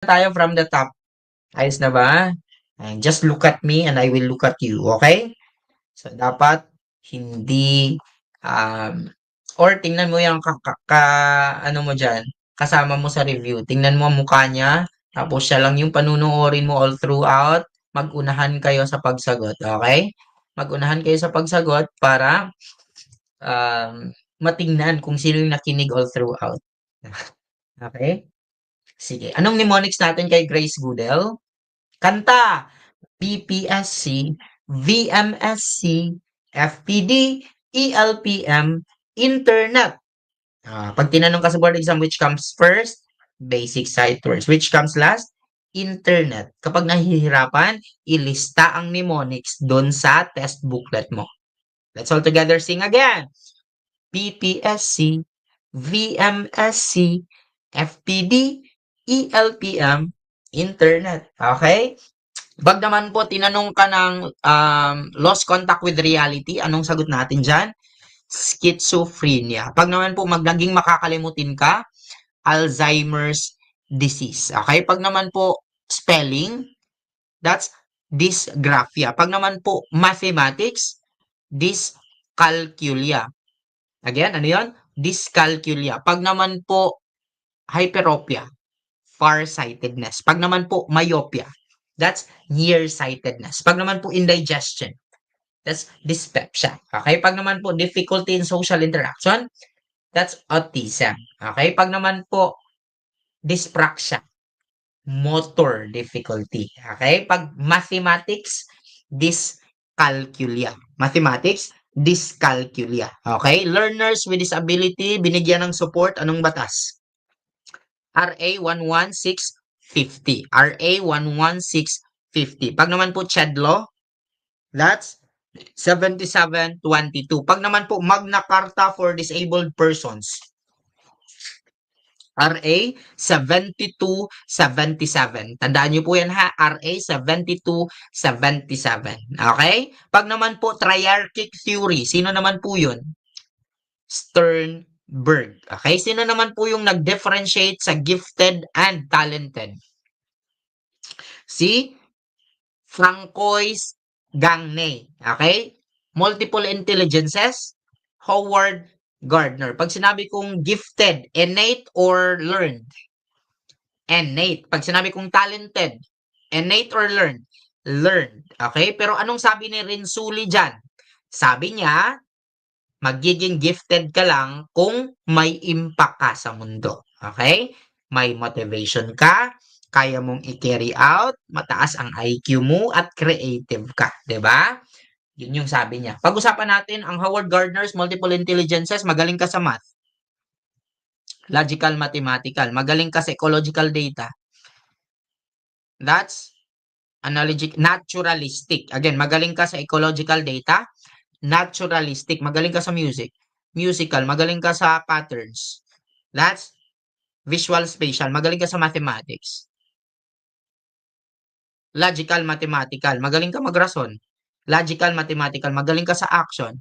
Tayo from the top. Ayos na ba? And just look at me and I will look at you, okay? So, dapat hindi, um, or tingnan mo yung ano mo dyan, kasama mo sa review. Tingnan mo ang mukha niya, tapos siya lang yung panunuorin mo all throughout. Mag-unahan kayo sa pagsagot, okay? Mag-unahan kayo sa pagsagot para matingnan kung sino yung nakinig all throughout. Okay? Sige. Anong mnemonics natin kay Grace Goodell? Kanta, PPSC, VMSC, FPD, ELPM, Internet. Pag tinanong ka sa board exam, which comes first? Basic sight words. Which comes last? Internet. Kapag nahihirapan, ilista ang mnemonics doon sa test booklet mo. Let's all together sing again. PPSC, VMSC, FPD, ELPM, Internet. Okay? Pag naman po tinanong ka ng lost contact with reality, anong sagot natin dyan? Schizophrenia. Pag naman po naging makakalimutin ka, Alzheimer's disease. Okay? Pag naman po spelling, that's dysgraphia. Pag naman po mathematics, dyscalculia. Again, ano yon? Dyscalculia. Pag naman po hyperopia, farsightedness. Pag naman po myopia, that's nearsightedness. Pag naman po indigestion, that's dyspepsia. Okay? Pag naman po difficulty in social interaction, that's autism. Okay? Pag naman po dyspraxia, motor difficulty. Okay? Pag mathematics, dyscalculia. Mathematics, dyscalculia. Okay? Learners with disability, binigyan ng support, anong batas? RA 11650. RA 11650. Pag naman po CHED law, that's 7722. Pag naman po Magna Carta for Disabled Persons, RA 7277. Tandaan niyo po yan ha, RA 7277. Okay? Pag naman po triarchic theory, sino naman po yun? Sternberg. Okay? Sino naman po yung nag-differentiate sa gifted and talented? Si Francois Gagne. Okay? Multiple intelligences, Howard Gardner. Pag sinabi kong gifted, innate or learned? Innate. Pag sinabi kong talented, innate or learned? Learned. Okay? Pero anong sabi ni Rinsuli dyan? Sabi niya, magiging gifted ka lang kung may impact ka sa mundo. Okay? May motivation ka, kaya mong i-carry out, mataas ang IQ mo, at creative ka. 'Di ba? Yun yung sabi niya. Pag-usapan natin ang Howard Gardner's multiple intelligences, magaling ka sa math, logical, mathematical, magaling ka sa ecological data. That's analogic, naturalistic. Again, magaling ka sa ecological data, naturalistic, magaling ka sa music, musical, magaling ka sa patterns. That's visual spatial, magaling ka sa mathematics. Logical, mathematical, magaling ka magrason. Logical, mathematical, magaling ka sa action.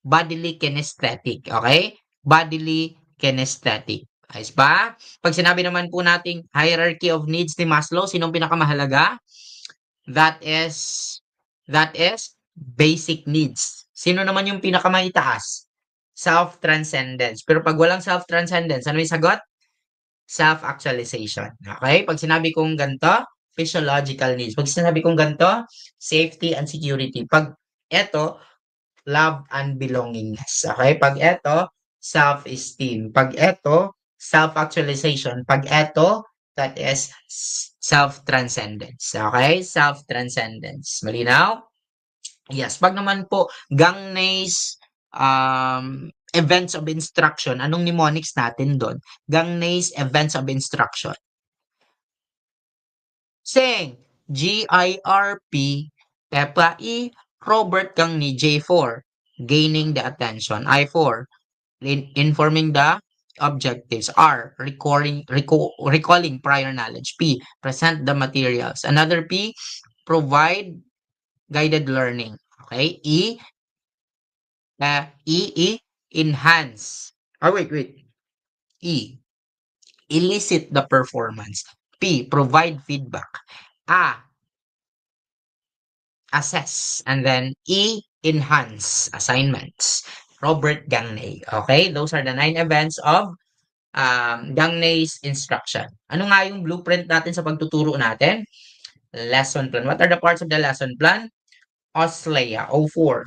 Bodily kinesthetic, okay? Bodily kinesthetic. Ayos ba? Pag sinabi naman po nating hierarchy of needs ni Maslow, sinong pinakamahalaga? That is basic needs. Sino naman yung pinakamaitaas? Self-transcendence. Pero pag walang self-transcendence, ano yung sagot? Self-actualization. Okay? Pag sinabi kong ganito, physiological needs. Pag sinabi kong ganito, safety and security. Pag eto, love and belongingness. Okay? Pag eto, self-esteem. Pag eto, self-actualization. Pag eto, that is self-transcendence. Okay? Self-transcendence. Malinaw? Yes. Pag naman po, Gangne's events of instruction, anong mnemonics natin doon? Gangne's events of instruction. Sing! GIRP, Peppa E, Robert Gangny, J4, gaining the attention. I4, informing the objectives. R, recalling prior knowledge. P, present the materials. Another P, provide guided learning. Okay? Enhance. Oh, wait. E, elicit the performance. P, provide feedback. A, assess. And then E, enhance assignments. Robert Gagney. Okay, those are the 9 events of Gagney's instruction. Ano nga yung blueprint natin sa pagtuturo natin? Lesson plan. What are the parts of the lesson plan? OSLEA, O4,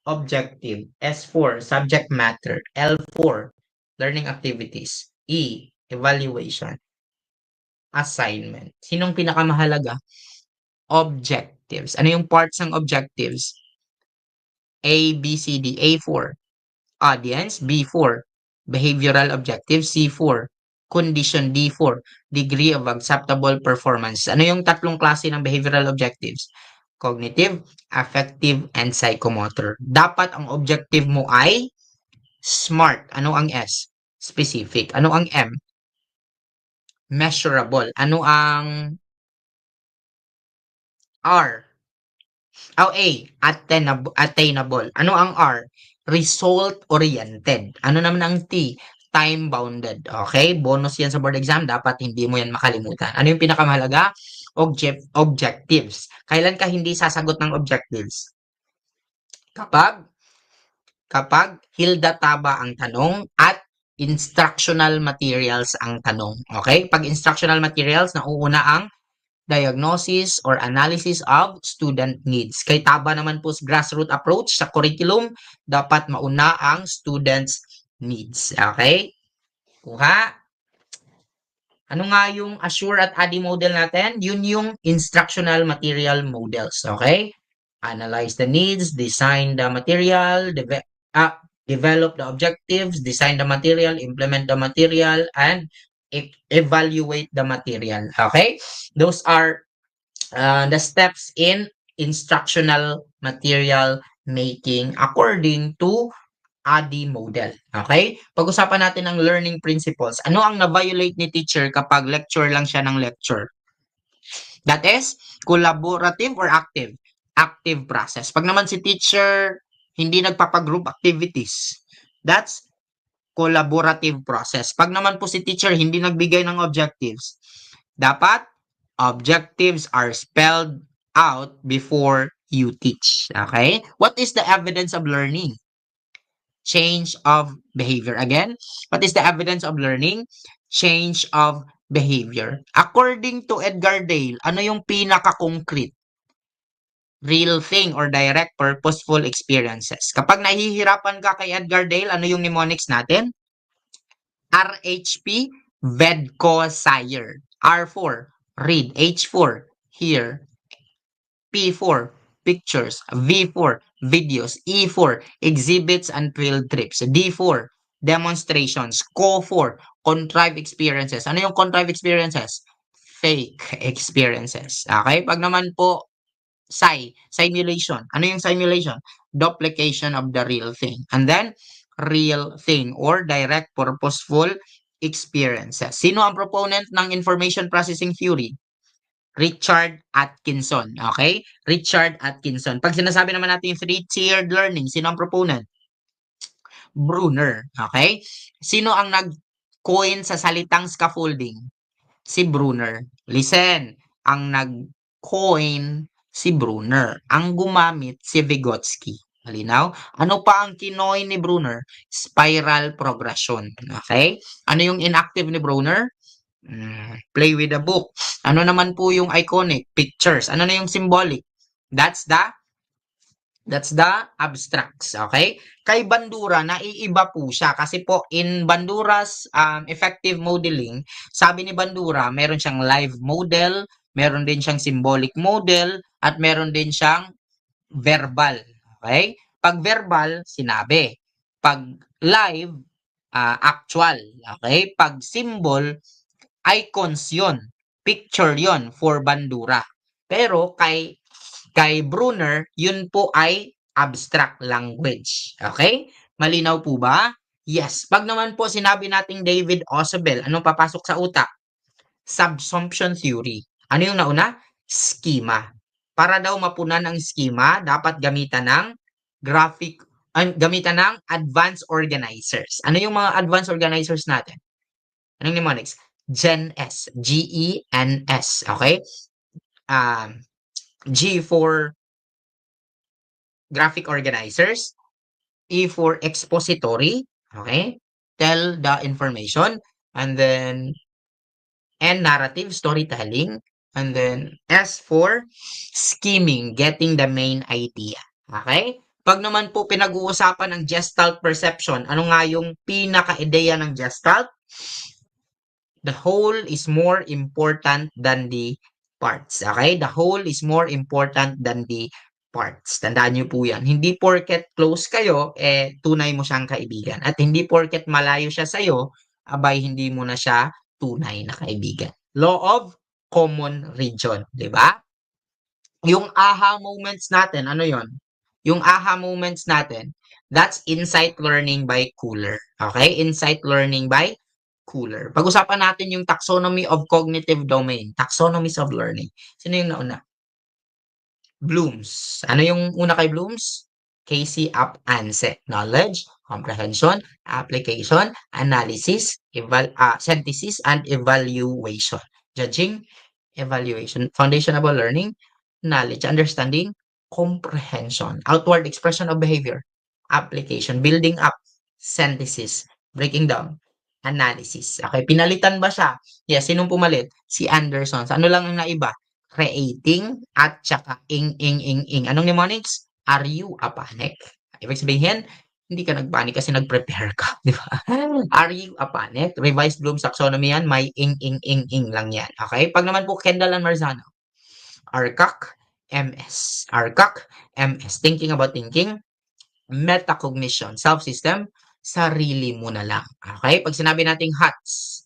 objective, S4, subject matter, L4, learning activities, E, evaluation, assignment. Sinong pinakamahalaga? Objectives. Ano yung parts ng objectives? A, B, C, D. A4, audience. B4, behavioral objectives. C4, condition. D4, degree of acceptable performance. Ano yung tatlong klase ng behavioral objectives? Cognitive, affective, and psychomotor. Dapat ang objective mo ay SMART. Ano ang S? Specific. Ano ang M? Measurable. Ano ang R? Oh, A, attainable. Ano ang R? Result-oriented. Ano naman ang T? Time-bounded. Okay? Bonus yan sa board exam. Dapat hindi mo yan makalimutan. Ano yung pinakamahalaga? Objectives. Kailan ka hindi sasagot ng objectives? Kapag Hilda Taba ang tanong at instructional materials ang tanong. Okay? Pag instructional materials, nauuna ang diagnosis or analysis of student needs. Kay Taba naman po sa grassroots approach sa curriculum, dapat mauna ang students' needs. Okay? Kuha. Ano nga yung Assure at ADDIE model natin? Yun yung instructional material models. Okay? Analyze the needs, design the material, develop the objectives, design the material, implement the material, and evaluate the material. Okay? Those are the steps in instructional material making according to ADDIE model. Okay? Pag-usapan natin ang learning principles. Ano ang na-violate ni teacher kapag lecture lang siya ng lecture? That is, collaborative or active? Active process. Pag naman si teacher hindi nagpapagroup activities, that's collaborative process. Pag naman po si teacher hindi nagbigay ng objectives, dapat objectives are spelled out before you teach. Okay? What is the evidence of learning? Change of behavior. Again, what is the evidence of learning? Change of behavior. According to Edgar Dale, ano yung pinaka-concrete? Real thing or direct purposeful experiences. Kapag nahihirapan ka kay Edgar Dale, ano yung mnemonics natin? RHP, Vedco, Sire. R4, read. H4, hear. P4, pictures. V4, videos. E4, exhibits and field trips. D4, demonstrations. Co4, contrived experiences. Ano yung contrived experiences? Fake experiences. Okay? Pag naman po, simulation. Ano yung simulation? Duplication of the real thing. And then, real thing or direct purposeful experiences. Sino ang proponent ng information processing theory? Richard Atkinson. Okay? Richard Atkinson. Pag sinasabi naman natin yung three-tiered learning, sino ang proponent? Brunner. Okay? Sino ang nag-coin sa salitang scaffolding? Si Brunner. Listen, ang nag-coin si Brunner. Ang gumamit si Vygotsky. Malinaw? Ano pa ang kinoin ni Brunner? Spiral progression. Okay? Ano yung inactive ni Brunner? Play with the book. Ano naman po yung iconic? Pictures. Ano na yung symbolic? That's the abstracts. Okay? Kay Bandura, naiiba po siya. Kasi po, in Bandura's effective modeling, sabi ni Bandura, meron siyang live model, meron din siyang symbolic model, at meron din siyang verbal. Okay? Pag verbal, sinabi. Pag live, actual. Okay? Pag symbol, icons yun. Picture yon for Bandura. Pero kay Brunner, yun po ay abstract language. Okay? Malinaw po ba? Yes. Pag naman po sinabi nating David Ausubel, anong papasok sa utak? Subsumption theory. Ano yung nauna? Schema. Para daw mapunan ang schema, dapat gamitan ng gamitan ng advanced organizers. Ano yung mga advanced organizers natin? Anong mnemonics? GENS, GENS, okay? Um, G for graphic organizers, E for expository, okay? Tell the information, and then N narrative, storytelling, and then S for scheming, getting the main idea. Okay? Pag naman po pinag-uusapan ng Gestalt perception, ano nga yung pinaka-ideya ng Gestalt? The whole is more important than the parts. Okay? The whole is more important than the parts. Tandaan niyo po yan. Hindi porket close kayo, tunay mo siyang kaibigan. At hindi porket malayo siya sa'yo, abay, hindi mo na siya tunay na kaibigan. Law of common region. Di ba? Yung aha moments natin, ano yon? Yung aha moments natin, that's insight learning by Cooler. Okay? Insight learning by Cooler. Pag-usapan natin yung taxonomy of cognitive domain. Taxonomies of learning. Sino yung nauna? Blooms. Ano yung una kay Blooms? Casey Up Anse. Knowledge, comprehension, application, analysis, synthesis, and evaluation. Judging, evaluation. Foundational learning, knowledge, understanding, comprehension. Outward expression of behavior, application, building up, synthesis, breaking down, analysis. Okay, pinalitan ba siya? Yes, sinong pumalit? Si Anderson. Ano lang ang naiba? Creating at saka ing. Anong mnemonics? Are you a panic? Ibig sabihin, hindi ka nagpanic kasi nag-prepare ka, di ba? Are you a panic? Revised Bloom's taxonomy yan, may ing lang yan. Okay? Pag naman po Kendall and Marzano, ARCAC, MS. ARCAC, MS. Thinking about thinking, metacognition, self-system, sarili mo na lang. Okay? Pag sinabi nating HATS,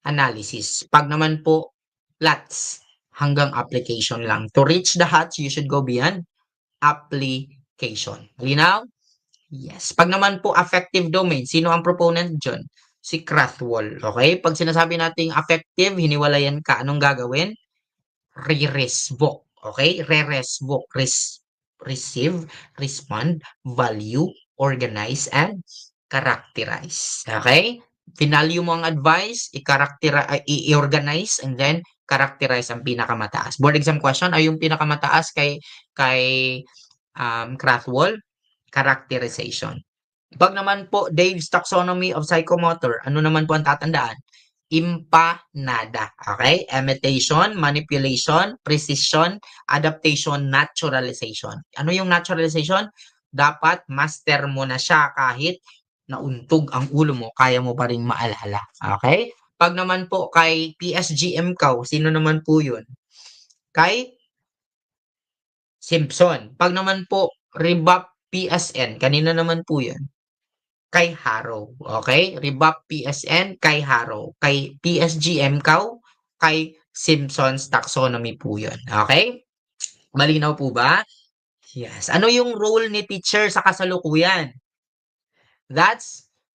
analysis. Pag naman po LATS, hanggang application lang. To reach the HATS, you should go beyond application. Malinaw? Yes. Pag naman po affective domain, sino ang proponent dyan? Si Krathwohl. Okay? Pag sinasabi nating affective, hiniwalayan ka, anong gagawin? Re-resvoke. Okay? Re-resvoke. Receive, respond, value, organize, and characterize. Okay? Finalue mo ang advice, i-organize, and then characterize ang pinakamataas. Board exam question, ay yung pinakamataas kay Krathwohl? Characterization. Pag naman po Dave's taxonomy of psychomotor, ano naman po ang tatandaan? Impanada. Okay? Imitation, manipulation, precision, adaptation, naturalization. Ano yung naturalization? Dapat master mo na siya kahit nauntog ang ulo mo, kaya mo pa rin maalala. Okay? Pag naman po kay PSG MCAW, sino naman po yun? Kay Simpson. Pag naman po Rebap PSN, kanina naman po yun? Kay Harrow. Okay? Rebap PSN kay Harrow. Kay PSG MCAW, kay Simpson's taxonomy po yun. Okay? Malinaw po ba? Yes. Ano yung role ni teacher sa kasalukuyan?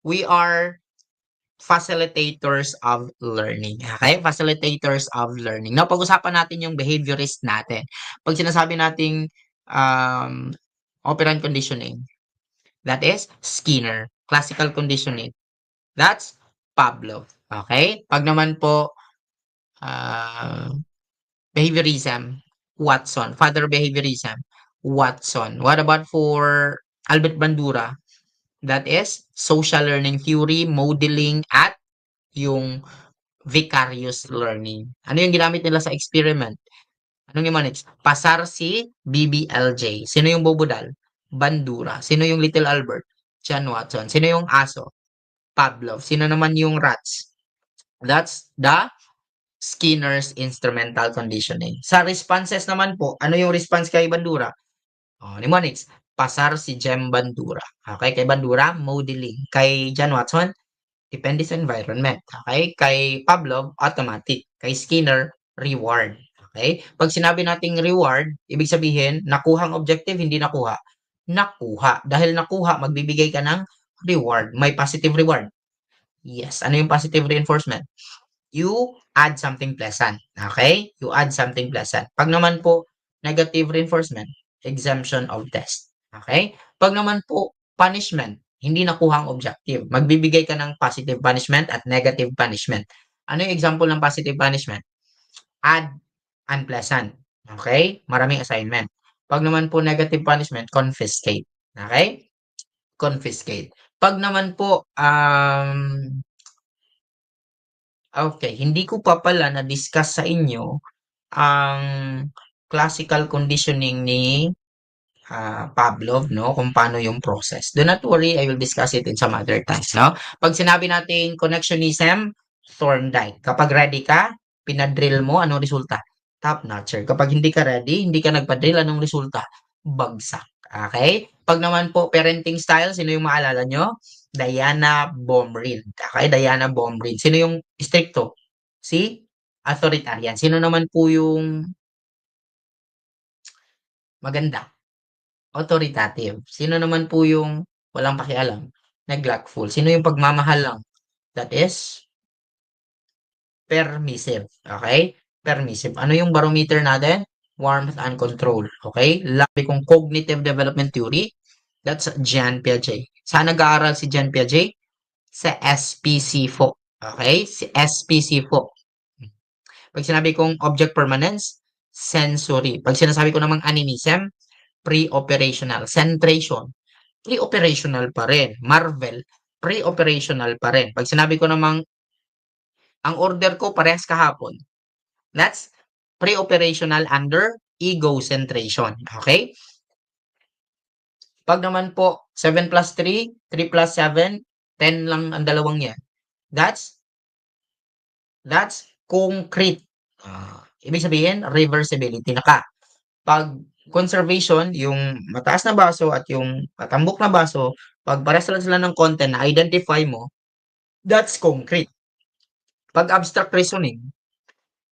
We are facilitators of learning. Okay? Facilitators of learning. Now, pag-usapan natin yung behaviorist natin. Pag sinasabi nating operant conditioning, that is Skinner. Classical conditioning, that's Pavlov. Okay? Pag naman po behaviorism, Watson. Father behaviorism, Watson. What about for Albert Bandura? That is social learning theory, modeling, at yung vicarious learning. Ano yung ginamit nila sa experiment? Anong yung manage? Pasar si BBLJ. Sino yung bobodal? Bandura. Sino yung Little Albert? John Watson. Sino yung aso? Pavlov. Sino naman yung rats? That's the Skinner's instrumental conditioning. Sa responses naman po, ano yung response kay Bandura? Mnemonics. Pasar si Jem Bandura. Okay, kay Bandura, modeling. Kay John Watson, depende sa environment. Okay? Kay Pavlov, automatic. Kay Skinner, reward. Okay? Pag sinabi nating reward, ibig sabihin, nakuhang objective, hindi nakuha. Nakuha. Dahil nakuha, magbibigay ka ng reward. May positive reward. Yes. Ano yung positive reinforcement? You add something pleasant. Okay? You add something pleasant. Pag naman po, negative reinforcement, exemption of test. Okay? Pag naman po, punishment, hindi nakuha ang objective. Magbibigay ka ng positive punishment at negative punishment. Ano yung example ng positive punishment? Add unpleasant. Okay? Maraming assignment. Pag naman po negative punishment, confiscate. Okay? Confiscate. Pag naman po, okay, hindi ko pa pala na-discuss sa inyo ang classical conditioning ni Pavlov, no? Kung paano yung process. Do not worry, I will discuss it in some other times, no? Pag sinabi natin connectionism, Thorndike. Kapag ready ka, pinadrill mo, anong resulta? Top-notcher. Kapag hindi ka ready, hindi ka nagpa-drill, anong resulta? Bagsak. Okay? Pag naman po parenting style, sino yung maalala nyo? Diana Baumrind. Okay? Diana Baumrind. Sino yung stricto? Si authoritarian. Sino naman po yung maganda? Authoritative. Sino naman po yung walang pakialam? Neglectful. Sino yung pagmamahal lang? That is permissive. Okay? Permissive. Ano yung barometer natin? Warmth and control. Okay? Labi kong cognitive development theory. That's Jean Piaget. Saan nag-aaral si Jean Piaget? Sa SPC4. Okay? Si SPC4. Pag sinabi kong object permanence, sensory. Pag sinasabi ko namang animism, pre-operational. Centration, pre-operational pa rin. Marvel, pre-operational pa rin. Pag sinabi ko namang ang order ko parehas kahapon, that's pre-operational under ego-centration. Okay? Pag naman po 7 plus 3, 3 plus 7, 10 lang ang dalawang yan. That's concrete. Ibig sabihin, reversibility na ka. Pag conservation, yung mataas na baso at yung patambok na baso, pag parehas lang sila ng content na identify mo, that's concrete. Pag abstract reasoning,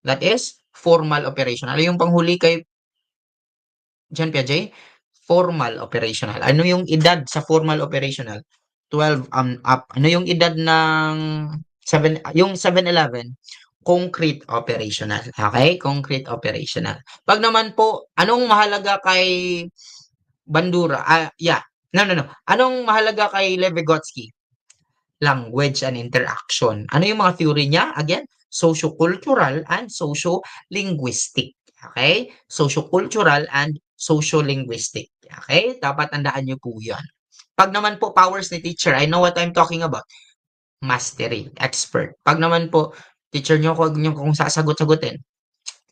that is formal operational. Ano yung panghuli kay Jean Piaget? Formal operational. Ano yung edad sa formal operational? 12 up. Ano yung edad ng 7, yung 7-Eleven? Concrete operational. Okay? Concrete operational. Pag naman po, anong mahalaga kay Bandura? Yeah. No, no, no. Anong mahalaga kay Lev Vygotsky? Language and interaction. Ano yung mga theory niya? Again, socio-cultural and socio-linguistic. Okay? Socio-cultural and socio-linguistic. Okay? Dapat tandaan niyo po yan. Pag naman po powers ni teacher, I know what I'm talking about. Mastery, expert. Pag naman po, teacher niyo, huwag niyo kung sasagot-sagutin.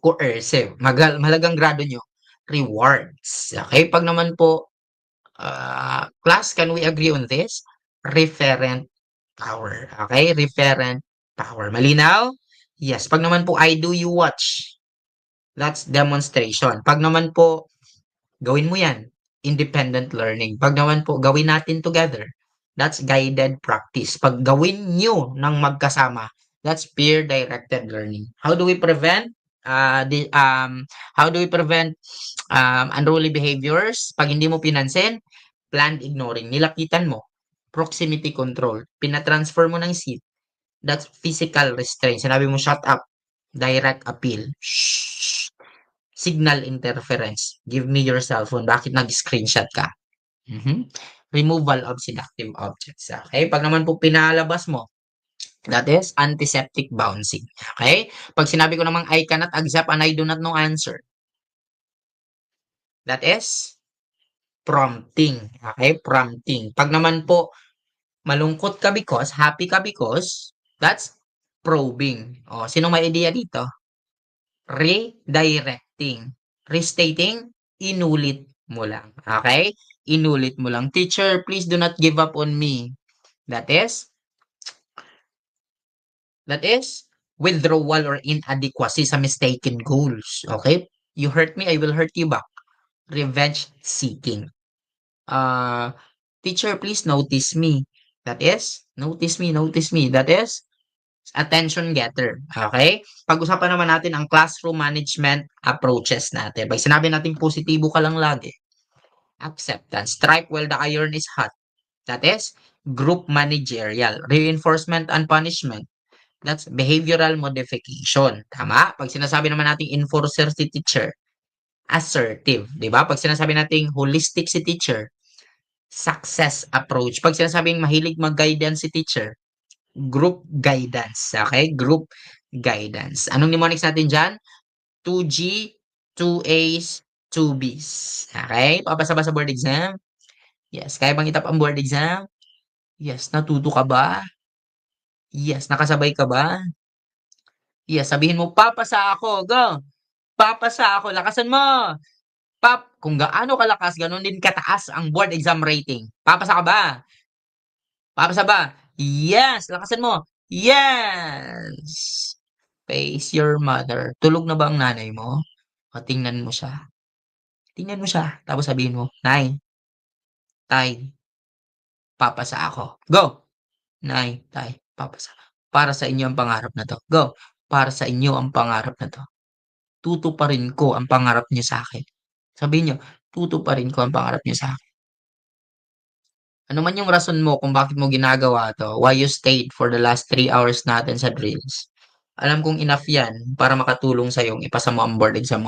Coercive. Mahalagang grado niyo. Rewards. Okay? Pag naman po, class, can we agree on this? Referent power. Okay? Referent power. Malinaw? Yes. Pag naman po, I do you watch. That's demonstration. Pag naman po, gawin mo yan. Independent learning. Pag naman po, gawin natin together. That's guided practice. Pag gawin nyo ng magkasama, that's peer-directed learning. How do we prevent unruly behaviors? Pag hindi mo pinansin, planned ignoring. Nilapitan mo. Proximity control. Pinatransfer mo ng seat. That's physical restraint. Sinabi mo, shut up. Direct appeal. Shh. Signal interference. Give me your cell phone. Bakit nag-screenshot ka? Removal of seductive objects. Okay? Pag naman po pinalabas mo, that is antiseptic bouncing. Okay? Pag sinabi ko namang I cannot accept and I do not know answer, that is prompting. Okay? Prompting. Pag naman po malungkot ka because, happy ka because, that's probing. O, sino may idea dito? Redirecting. Restating, inulit mo lang. Okay? Inulit mo lang. Teacher, please do not give up on me. That is withdrawal or inadequacy sa mistaken goals. Okay? You hurt me, I will hurt you back. Revenge seeking. Teacher, please notice me. That is, notice me, notice me. That is, attention getter. Okay? Pag-usapan naman natin ang classroom management approaches natin. Pag sinabi natin positibo ka lang lagi, acceptance. Strike while the iron is hot. That is, group managerial. Reinforcement and punishment. That's behavioral modification. Tama? Pag sinasabi naman natin enforcer si teacher, assertive. Diba? Pag sinasabi natin holistic si teacher, success approach. Pag sinasabing mahilig mag-guidance si teacher, Group guidance. Okay? Group guidance. Anong mnemonics natin dyan? 2G, 2A's, 2B's. Okay? Papasa ba sa board exam? Yes. Kaya bang itap ang board exam? Yes. Natuto ka ba? Yes. Nakasabay ka ba? Yes. Sabihin mo, papasa ako. Go! Papasa ako. Lakasan mo. Kung gaano kalakas, ganoon din kataas ang board exam rating. Papasa ka ba? Papasa ba? Yes! Lakasan mo. Yes! Face your mother. Tulog na ba ang nanay mo? O, tingnan mo siya. Tingnan mo siya. Tapos sabihin mo, Nay, Tay, papasa ako. Go! Nay, Tay, papasa. Para sa inyo ang pangarap na to. Go! Para sa inyo ang pangarap na to. Tutuparin ko ang pangarap niyo sa akin. Sabihin niyo, tutuparin ko ang pangarap niyo sa akin. Ano man yung rason mo kung bakit mo ginagawa 'to, why you stayed for the last 3 hours natin sa drills. Alam kong enough 'yan para makatulong sa'yong ipasa mo ang board exam mo.